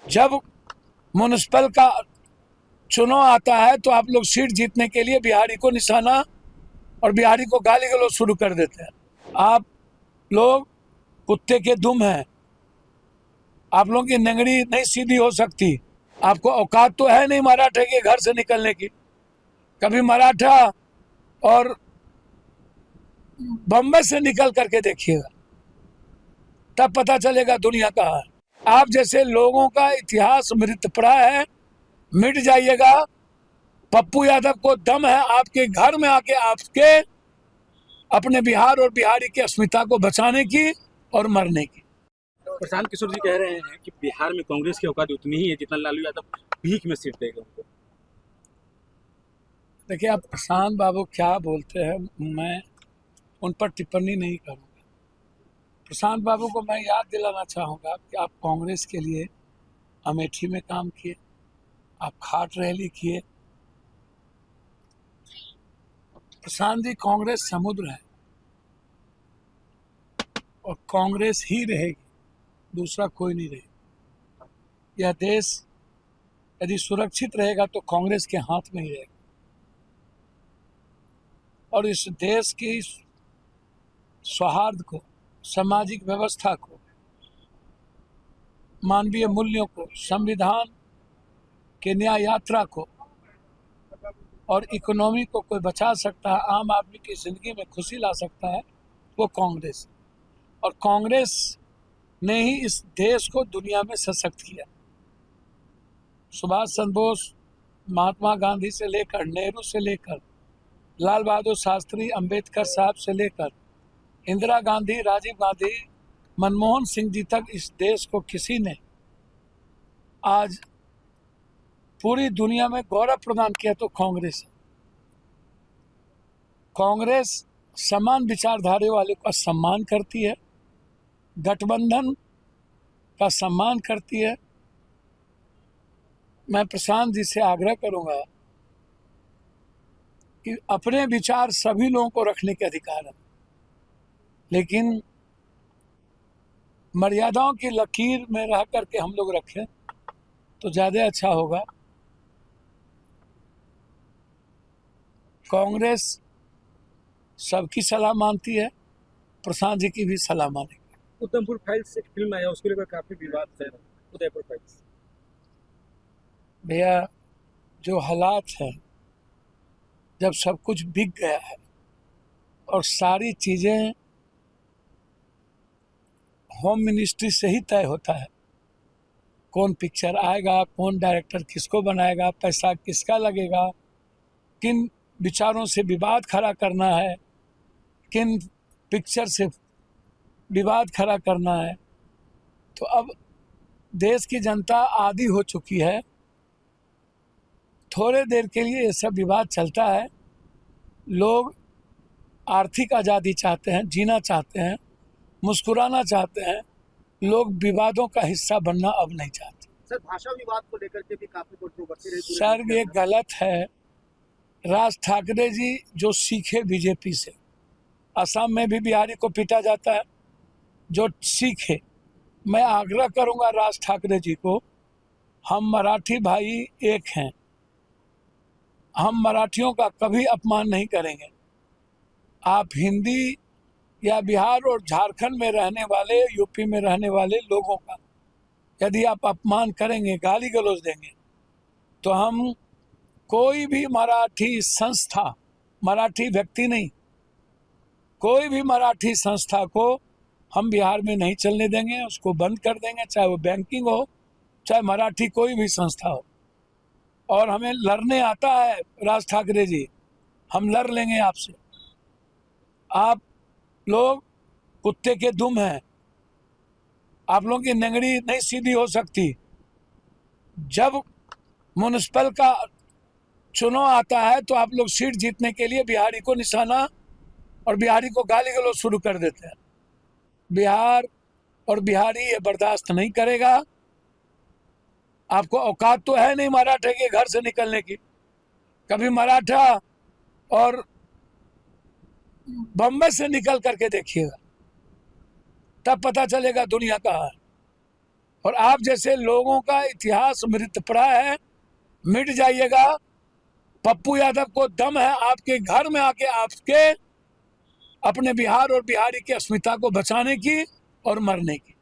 जब म्युनिसिपल का चुनाव आता है तो आप लोग सीट जीतने के लिए बिहारी को निशाना और बिहारी को गाली गलौज शुरू कर देते हैं। आप लोग कुत्ते के दुम हैं, आप लोगों की नंगड़ी नहीं सीधी हो सकती। आपको औकात तो है नहीं मराठे के घर से निकलने की। कभी मराठा और बम्बई से निकल करके देखिएगा, तब पता चलेगा दुनिया कहाँ है। आप जैसे लोगों का इतिहास मृतप्राय है, मिट जाइएगा। पप्पू यादव को दम है आपके घर में आके आपके अपने बिहार और बिहारी की अस्मिता को बचाने की और मरने की। प्रशांत किशोर जी कह रहे हैं कि बिहार में कांग्रेस की औकात उतनी ही है जितना लालू यादव भीख में सीट देगा उनको। देखिए, आप प्रशांत बाबू क्या बोलते हैं, मैं उन पर टिप्पणी नहीं करूँगा। प्रशांत बाबू को मैं याद दिलाना चाहूँगा कि आप कांग्रेस के लिए अमेठी में काम किए, आप खाट रैली किए। प्रशांत जी, कांग्रेस समुद्र है और कांग्रेस ही रहेगी, दूसरा कोई नहीं रहेगा। यह देश यदि सुरक्षित रहेगा तो कांग्रेस के हाथ में ही रहेगा। और इस देश की सौहार्द को, सामाजिक व्यवस्था को, मानवीय मूल्यों को, संविधान के न्याय यात्रा को और इकोनॉमी को कोई बचा सकता है, आम आदमी की जिंदगी में खुशी ला सकता है, वो कांग्रेस है। और कांग्रेस ने ही इस देश को दुनिया में सशक्त किया। सुभाष चंद्र बोस, महात्मा गांधी से लेकर, नेहरू से लेकर, लाल बहादुर शास्त्री, अंबेडकर साहब से लेकर इंदिरा गांधी, राजीव गांधी, मनमोहन सिंह जी तक इस देश को किसी ने आज पूरी दुनिया में गौरव प्रदान किया तो कांग्रेस है। कांग्रेस समान विचारधारा वाले का सम्मान करती है, गठबंधन का सम्मान करती है। मैं प्रशांत जी से आग्रह करूंगा कि अपने विचार सभी लोगों को रखने के अधिकार है, लेकिन मर्यादाओं की लकीर में रह करके हम लोग रखें तो ज़्यादा अच्छा होगा। कांग्रेस सबकी सलाह मानती है, प्रशांत जी की भी सलाह मानेगी। उधमपुर फाइल्स एक फिल्म आया, उसको लेकर काफी विवाद है। उदयपुर फाइल्स भैया, जो हालात हैं, जब सब कुछ बिक गया है और सारी चीज़ें होम मिनिस्ट्री से ही तय होता है, कौन पिक्चर आएगा, कौन डायरेक्टर किसको बनाएगा, पैसा किसका लगेगा, किन विचारों से विवाद खड़ा करना है, किन पिक्चर से विवाद खड़ा करना है। तो अब देश की जनता आदी हो चुकी है, थोड़े देर के लिए ये सब विवाद चलता है। लोग आर्थिक आज़ादी चाहते हैं, जीना चाहते हैं, मुस्कुराना चाहते हैं। लोग विवादों का हिस्सा बनना अब नहीं चाहते। सर, भाषा विवाद को लेकर के भी काफी कंट्रोवर्सी रही। सर, ये गलत है। राज ठाकरे जी जो सीखे बीजेपी से, असम में भी बिहारी को पीटा जाता है, जो सीखे। मैं आग्रह करूंगा राज ठाकरे जी को, हम मराठी भाई एक हैं, हम मराठियों का कभी अपमान नहीं करेंगे। आप हिंदी या बिहार और झारखंड में रहने वाले, यूपी में रहने वाले लोगों का यदि आप अपमान करेंगे, गाली गलौज देंगे, तो हम कोई भी मराठी संस्था, मराठी व्यक्ति नहीं, कोई भी मराठी संस्था को हम बिहार में नहीं चलने देंगे, उसको बंद कर देंगे, चाहे वो बैंकिंग हो, चाहे मराठी कोई भी संस्था हो। और हमें लड़ने आता है राज ठाकरे जी, हम लड़ लेंगे आपसे। आप लोग कुत्ते के दुम हैं, आप लोगों की नंगड़ी नहीं सीधी हो सकती। जब म्युनिसिपल का चुनाव आता है तो आप लोग सीट जीतने के लिए बिहारी को निशाना और बिहारी को गाली गलौज शुरू कर देते हैं। बिहार और बिहारी ये बर्दाश्त नहीं करेगा। आपको औकात तो है नहीं मराठे के घर से निकलने की। कभी मराठा और बम्बई से निकल करके देखिएगा, तब पता चलेगा दुनिया कहाँ है। और आप जैसे लोगों का इतिहास मृत पड़ा है, मिट जाइएगा। पप्पू यादव को दम है आपके घर में आके आपके अपने बिहार और बिहारी की अस्मिता को बचाने की और मरने की।